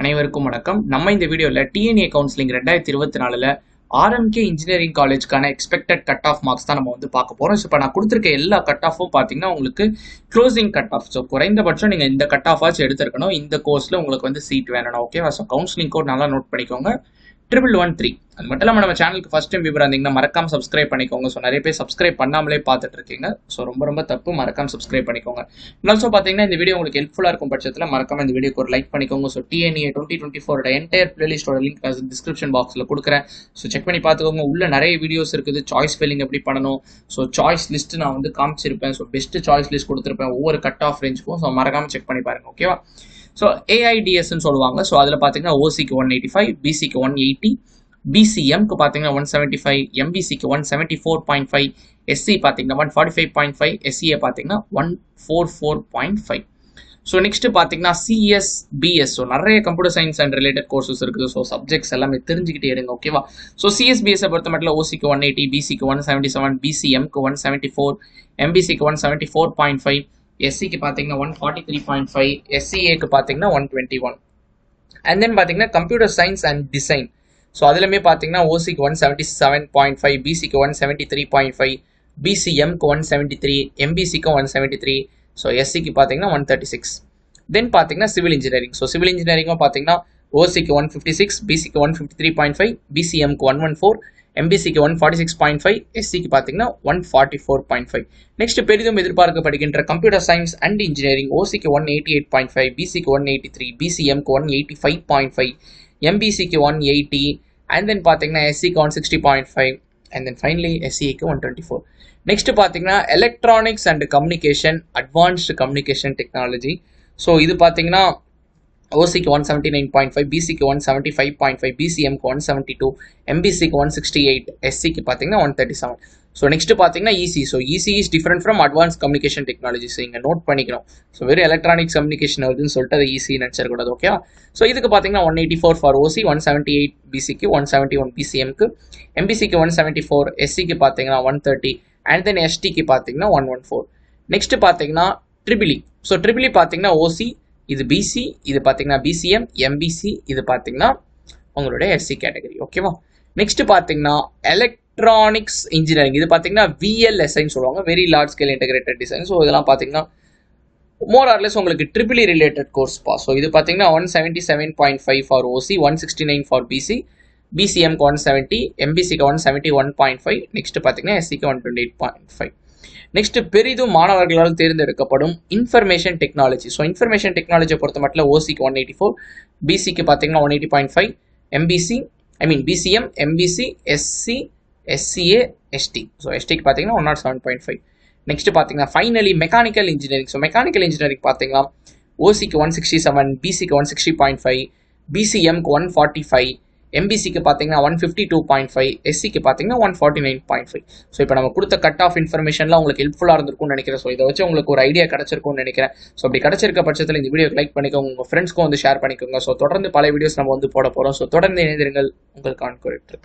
அனைவருக்கும் வணக்கம். நம்ம இந்த வீடியோவில் டிஎன்ஏ கவுன்சிலிங் 2024 ஆர்எம்கே இன்ஜினியரிங் காலேஜ்க்கான எக்ஸ்பெக்டட் கட் ஆஃப் மார்க்ஸ் தான் நம்ம வந்து பார்க்க போகிறோம். ஸோ இப்போ நான் கொடுத்துருக்க எல்லா கட் ஆஃபும் பார்த்தீங்கன்னா உங்களுக்கு க்ளோசிங் கட் ஆஃப். ஸோ குறைந்தபட்சம் நீங்கள் இந்த கட் ஆஃப் ஆச்சு எடுத்துருக்கணும். இந்த கோர்ஸில் உங்களுக்கு வந்து சீட் வேணும். ஓகேவா? ஸோ கவுன்சிலிங் கோட் நல்லா நோட் பண்ணிக்கோங்க, 1113. அது மட்டும் இல்லாமல் நம்ம சேனலுக்கு ஃபர்ஸ்ட் டைம் வியூவர் இருந்தீங்கன்னா மறக்காம சப்ஸ்கிரைப் பண்ணிக்கோங்க. ஸோ நிறைய பேர் சப்ஸ்கிரைப் பண்ணாமலே பார்த்துட்டு இருக்கீங்க. ஸோ ரொம்ப தப்பு, மறக்காம சப்ஸ்கிரைப் பண்ணிக்கோங்க. ஆல்சோ பார்த்தீங்கன்னா இந்த வீடியோ உங்களுக்கு ஹெல்ப்ஃபுல்லாக இருக்கும் பட்சத்தில் மறக்காம இந்த வீடியோக்கு ஒரு லைக் பண்ணிக்கோங்க. ஸோ டிஎன்ஏ 2024 என்டையர் பிளேலிஸ்டோட லிங்க் டிஸ்கிரிப்ஷன் பாக்ஸில் கொடுக்குறேன். ஸோ செக் பண்ணி பார்த்துக்கோங்க. உள்ள நிறைய வீடியோஸ் இருக்குது. சாய்ஸ் ஃபில்லிங் எப்படி பண்ணணும், ஸோ சாய்ஸ் லிஸ்ட் நான் வந்து காமிச்சிருப்பேன். ஸோ பெஸ்ட் சாய்ஸ் லிஸ்ட் கொடுத்துருப்பேன் ஒவ்வொரு கட் ஆஃப் ரேஞ்சுக்கும். ஸோ மறக்காம செக் பண்ணி பாருங்க. ஓகேவா? ஸோ ஏஐடிஎஸ்ன்னு சொல்லுவாங்க. ஸோ அதில் பார்த்தீங்கன்னா ஓசிக்கு 185, பிசிக்கு 180, பிசிஎம்க்கு பார்த்தீங்கன்னா 175, எம்பிசிக்கு 174.5, எஸ்சி பார்த்தீங்கன்னா 145.5, எஸ்சிஏ பார்த்தீங்கன்னா 144.5. ஸோ நெக்ஸ்ட் பார்த்தீங்கன்னா சிஎஸ்பிஎஸ். ஸோ நிறைய computer science and related courses இருக்குது. ஸோ சப்ஜெக்ட்ஸ் எல்லாமே தெரிஞ்சுக்கிட்டே இருங்க. ஓகேவா? ஸோ சிஎஸ்பிஎஸ்ஸை பொறுத்த மட்டும் ஓசிக்கு 180, பிசிக்கு 177, பிசிஎம்க்கு 174, எம்பிசிக்கு 174.5, எஸ்சிக்கு பார்த்தீங்கன்னா 143.5, எஸ்சிஏக்கு பார்த்தீங்கன்னா 121. அண்ட் தென் பார்த்தீங்கன்னா computer science and design. So அதுலேயுமே பார்த்தீங்கன்னா ஓசிக்கு 177.5, பிசிக்கு 173.5, பிசிஎம்க்கு 173, எம்பிசிக்கு 173, ஸோ எஸ்சிக்கு பார்த்தீங்கன்னா 136. தென் பார்த்தீங்கன்னா சிவில் இன்ஜினியரிங். ஸோ சிவில் இன்ஜினியரிங்கும் பார்த்தீங்கன்னா ஓசிக்கு 156, பிசிக்கு 153.5, பிசிஎம்க்கு 114, எம்பிசிக்கு 146.5, எஸ்சிக்கு பார்த்தீங்கன்னா 144.5. நெக்ஸ்ட் பெரிதும் எதிர்பார்க்கப்படுகின்ற கம்ப்யூட்டர் சயின்ஸ் அண்ட் இன்ஜினியரிங் ஓசிக்கு 188.5, பிசிக்கு 183, பிசிஎம்க்கு 185.5, எம்பிசிக்கு 180, அண்ட் தென் பார்த்தீங்கன்னா எஸ்சிக்கு 160.5, அண்ட் தென் ஃபைனலி எஸ்சிக்கு 124. நெக்ஸ்ட் பார்த்தீங்கன்னா electronics and communication, advanced communication technology. So இது பார்த்தீங்கன்னா ஓசிக்கு 179.5, பிசிக்கு 175.5, பிசிஎம்க்கு 172, எம்பிசிக்கு 168, எஸ்சிக்கு பார்த்தீங்கன்னா 137. ஸோ நெக்ஸ்ட் பார்த்தீங்கன்னா EC. So EC is different from advance communication technology. So இங்கே நோட் பண்ணிக்கணும். ஸோ வெறும் எலக்ட்ரானிக்ஸ் கம்யூனிகேஷன் வருதுன்னு சொல்லிட்டு அதை ஈஸி நினச்சிடக்கூடாது. ஓகேவா? ஸோ இதுக்கு பார்த்தீங்கன்னா 184 ஃபார் ஓசி, 178 பிசிக்கு, 171 பிசிஎம்க்கு, எம்பிசிக்கு 174, எஸ்சிக்கு பார்த்தீங்கன்னா 130, அண்ட் தென் எஸ்டிக்கு பார்த்தீங்கன்னா 114. நெக்ஸ்ட் பார்த்தீங்கன்னா ட்ரிபிளி. ஸோ ட்ரிபிளி பார்த்தீங்கன்னா ஓசி, இது பிசி, இது பார்த்தீங்கன்னா பிசிஎம், எம்பிசி, இது பார்த்தீங்கன்னா உங்களுடைய எஸ்சி கேட்டகரி. ஓகேவா? நெக்ஸ்ட் பார்த்தீங்கன்னா எலக்ட்ரானிக்ஸ் இன்ஜினியரிங். இது பார்த்தீங்கன்னா விஎல்எஸ்ஐன்னு சொல்லுவாங்க, very large scale integrated design. So இதெல்லாம் பார்த்தீங்கன்னா மோர் ஆர்லெஸ் உங்களுக்கு ட்ரிபிளி ரிலேட்டட் கோர்ஸ் பா. ஸோ இது பார்த்தீங்கன்னா 177.5 ஃபார் ஓசி, 169 ஃபார் பிசி, பிசிஎம்க்கு 170, எம்பிசிக்கு 171.5, நெக்ஸ்ட் பார்த்தீங்கன்னா எஸ்சிக்கு 128.5. நெக்ஸ்ட் பெரிதும் மாணவர்களால் தேர்ந்தெடுக்கப்படும் இன்ஃபர்மேஷன் டெக்னாலஜி. ஸோ இன்ஃபர்மேஷன் டெக்னாலஜியை பொறுத்த மட்டும் ஓசிக்கு 184, பிசிக்கு பார்த்தீங்கன்னா 180.5, MBC BCM, MBC, SC, SCA, ST. So எஸ்டிக்கு பார்த்தீங்கன்னா 107.5. நெக்ஸ்ட் பார்த்தீங்கன்னா finally mechanical engineering. So mechanical engineering பார்த்தீங்கன்னா ஓசிக்கு 167, பிசிக்கு 160.5, பிசிஎம்க்கு 145, எம்பிசிக்கு பார்த்தீங்கன்னா 152.5, எஸ்சிக்கு பார்த்தீங்கன்னா 149.5. ஸோ இப்போ நம்ம கொடுத்த கட் ஆஃப் இன்ஃபர்மேஷன்லாம் உங்களுக்கு ஹெல்ப்ஃபுல்லாக இருந்திருக்கும்னு நினைக்கிறேன். ஸோ இதை வச்சு உங்களுக்கு ஒரு ஐடியா கிடைச்சிருக்கும்னு நினைக்கிறேன். ஸோ அப்படி கிடைச்சிருக்க பட்சத்தில் இந்த வீடியோக்கு லைக் பண்ணிக்கோங்க, உங்கள் ஃப்ரெண்ட்ஸ்க்கும் வந்து ஷேர் பண்ணிக்கோங்க. ஸோ தொடர்ந்து பல வீடியோஸ் நம்ம வந்து போட போகிறோம். ஸோ தொடர்ந்து இணைந்திருங்கள். உங்கள் கான்கோரேட்டர்.